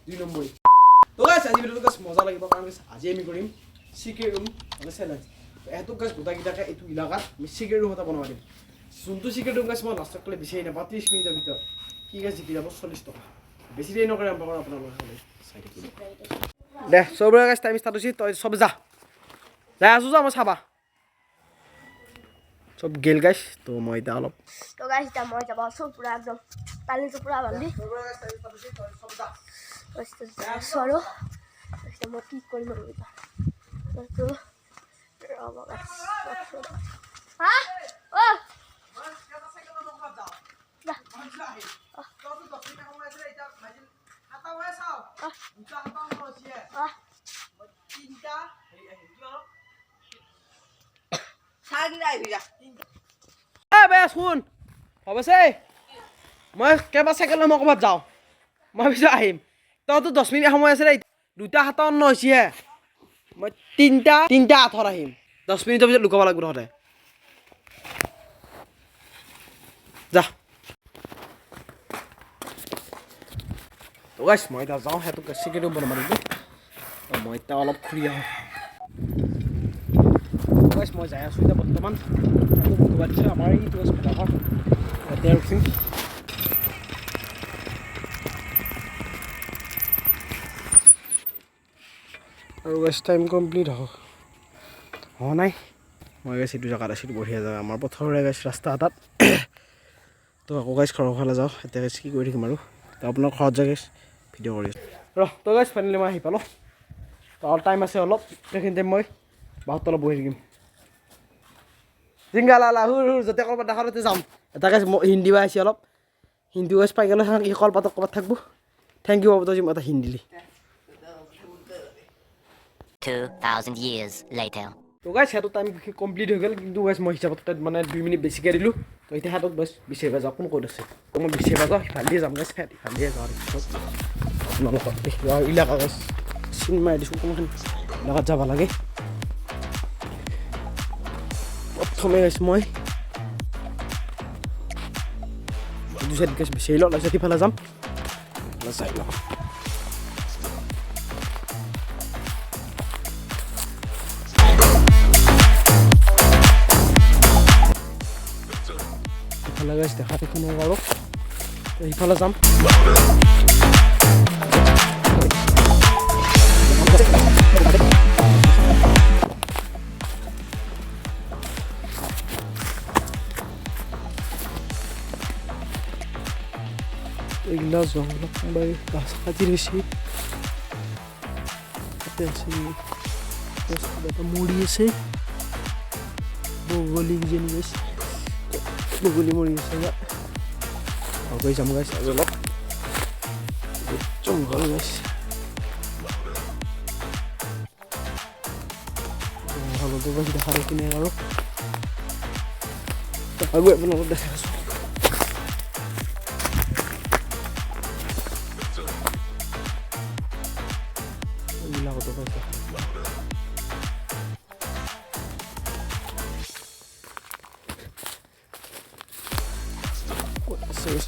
2 নম্বৰী তো গাইছ আজি ভিডিওটো গাইছ মজা লাগিব কাৰণ গাইছ আজি আমি কৰিম সিক্ৰেট ৰুম মানে চ্যালেঞ্জ এটো গাইছ গোটাকিটাকে এটো ইলাকাত আমি সিক্ৰেট ৰুম এটা বনাব দিম যোনটো সিক্ৰেট ৰুম গাইছ মই লাষ্টত কলে বিচাৰি নাপাওঁ 30 মিনিটৰ ভিতৰত কি গাইছ জিকি যাব 40 টকা বেছি দেৰি নকৰে আৰম্ভ কৰা আপোনালোকে চাই থাকিব দে সবৰে গাইছ টাইম ষ্টাৰ্ট হৈছে তই সব যা যাই আছো যা মই চাবা সব গেল গাইছ তো মই এটা অলপ তো গাইছ এটা মই যাব সব পুরা একদম পানীটো পুরা বান্ধি সবৰে গাইছ টাইম ষ্টাৰ্ট হৈছে তই সব যা সৰো এটা মই কি কৰিম আৰু এটা তো ৰবা হা ও শুন হ'ব আছে মই কেবা চাইকেল মই ক'ৰবাত যাওঁ মই পিছত আহিম তইতো 10 মিনিট সময় আছে দেই 2:57 হৈছে মই 3:08 আহিম 10 মিনিটৰ পিছত লুকাব লাগিব তহঁতে যা তো গাইছ মই এতিয়া যাওঁ সেইটো চিকেটো বনাব লাগিব মই এতিয়া অলপ ঘূৰি আহোঁ গাইছ মই যাই আছোঁ এতিয়া বৰ্তমান আমাৰ এইটো আছে ভেলাঘৰ এতিয়া ৰখিম আৰু গাইছ টাইম কমপ্লিট হোৱা নাই মই গাইছ এইটো জেগাত আছিলোঁ বঢ়িয়া জেগা আমাৰ পথৰৰে গাইছ ৰাস্তা এটাত তো আকৌ গাইছ ঘৰৰ ফালে যাওঁ এতিয়া গাইছ কি কৰি থাকিম আৰু তো আপোনাৰ ঘৰত যায় গাইছ ভিডিঅ' কৰি আছোঁ তো গাইছ ফাইনেলি মই আহি পালোঁ তো আৰু টাইম আছে অলপ সেইখিনি টাইম মই বাহঁত তলত বহি থাকিম জিংগা লালা হুৰ হুৰ য'তে ক'ৰবাত দেখাতে যাম এটা গাইছ হিন্দী বা আহিছে অলপ হিন্দী গাইছ পাই গ'লে কি কলপাতত ক'ৰবাত থাকব থেংক ইউ বাবু তই এটা হিন্দী দিলি 2000 years later তো গাইছ সেইটো টাইম কমপ্লিট হৈ গ'ল কিন্তু গাইছ মই হিচাপত তাত মানে 2 মিনিট বেছিকৈ দিলোঁ তো এতিয়া হাতত বাছ বিচাৰিব যাওঁ কোন ক'ত আছে তো মই বিচাৰিব যাওঁ সিফালেদিয়ে যাম গাইছ সিফালেদিয়ে যাওঁ আপোনালোকক দেখিব আৰু ইলাকা গাইছ চিন মাৰি দিছোঁ কোনখন ইলাকাত যাব লাগে প্ৰথমে গাইছ মই দুই চাইড গাইছ বিচাৰি লওঁ তাৰপিছত সিফালে যাম চাই লওঁ সিফালে গাইছ দেখা দেখি নাই বাৰু সিফালে যাম এইগিলা জংঘল কোনোবাই গাছ কাটি ৰৈছে তাতে আছে এটা মৰি আছে বগলী কিজনী গাইছ বগলী মৰি আছে গৈ যাম গাইছ আৰু অলপ জংঘল গাইছ জংঘলতো গাইছ দেখা দেখি নাই আৰু গৈ আপোনালোকক দেখাই আছোঁ এইবিলাকতো গাইছ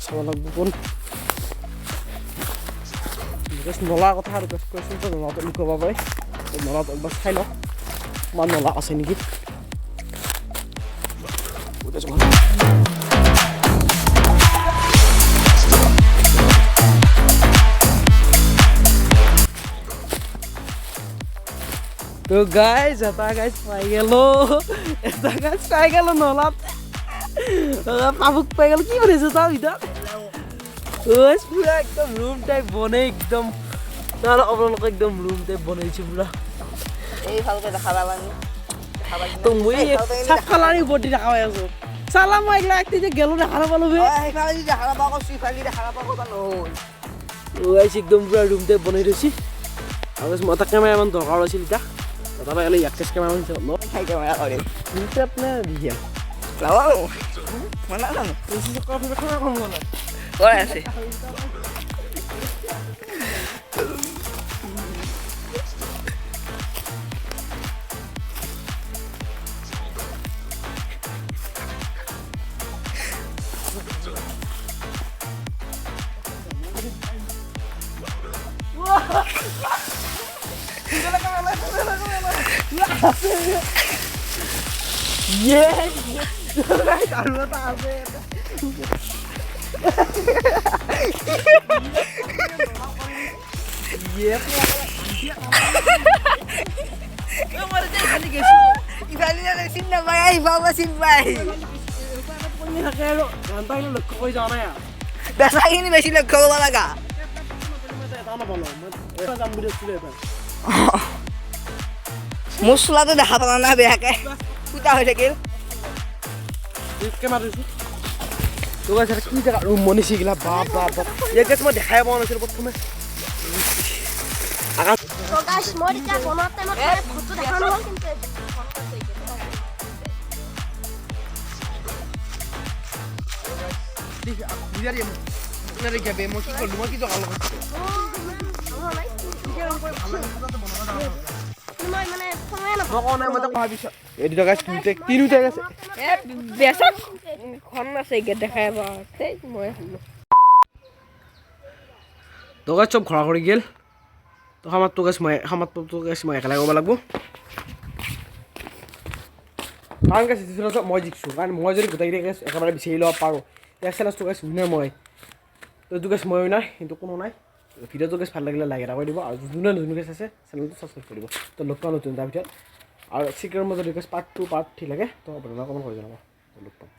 চাব লাগিব কোন নলাৰ কথা আৰু কৈছোঁ তো নলাটো লুকাব পাৰে নলাটো একবাৰ চাই লওঁ তোমাৰ নলা আছে নেকি তো গাইছ এটা গাইছ পাই গেলো নলাত পাবুক পাই গেল কি বনাইছে তাৰ ভিতৰত পুৰা একদম ৰুম টাইপ বনাই একদম তাৰ আপোনালোকে একদম ৰুম টাইপ বনাইছে পুৰা এই ভালকে দেখা পাবা তো মই চাপ খালানি ওপৰত দি দেখা পাই আছো চালা মই এইগিলা একটি যে গেলো দেখা নাপালো বে সেইফালে যদি দেখা নাপাওঁ আকৌ সিফালে দেখা নাপাওঁ কথা নহয় গাইছ একদম পুৰা ৰুম টাইপ বনাই থৈছে আৰু মই এটা কেমেৰামান দৰকাৰ হৈছিল এতিয়া তাৰপৰা এলে ইয়াক কেমেৰামান খাই কেমেৰা কৰিম আপোনাৰ বিহিয়া লাও mana kamu? Oh ya sih. Wah, ইফালে যালে চিন নাপায় এই বাবা চিন পায় বেচাখিনি বেছি লক্ষ্য কৰিব লগা মোৰ চোলাটো দেখা পালা না বেয়াকে ফুটা হৈ থাকিল কি জেগা ৰুম বনিছে এইগিলা বাপ বাপ বাপ ইয়াকে মই দেখাই পোৱা নাছিলো প্ৰথমে তো গাইছ মই এতিয়া বনোৱাৰ টাইমত ফটো দেখা নহ'ল কিন্তু চব ঘৰা কৰি গেল তো সামাৰটো গেছ মই একেলগে কৰিব লাগিব কাৰণ গেছ মই জিকিছোঁ কাৰণ মই যদি গোটেইকেইটা গেছ একেবাৰে বিচাৰি ল'ব পাৰোঁ তেতিয়া চেলেঞ্জটো গেছ উইনাৰ মই তো এইটো গেছ মই উইনাৰ কিন্তু কোনো নাই ভিডিঅ'টো গেছ ভাল লাগিলে লাইক এটা কৰি দিব আৰু যোনে নতুন গেছ আছে চেনেলটো ছাবস্ক্ৰাইব কৰি দিব তো লগ পাওঁ নতুন তাৰ ভিতৰত আৰু চিক্ৰেটৰ মাজত গেছ পাৰ্ট 2 পাৰ্ট 3 লাগে তো আপোনালোকে কমেণ্ট কৰি জনাব লগ পাম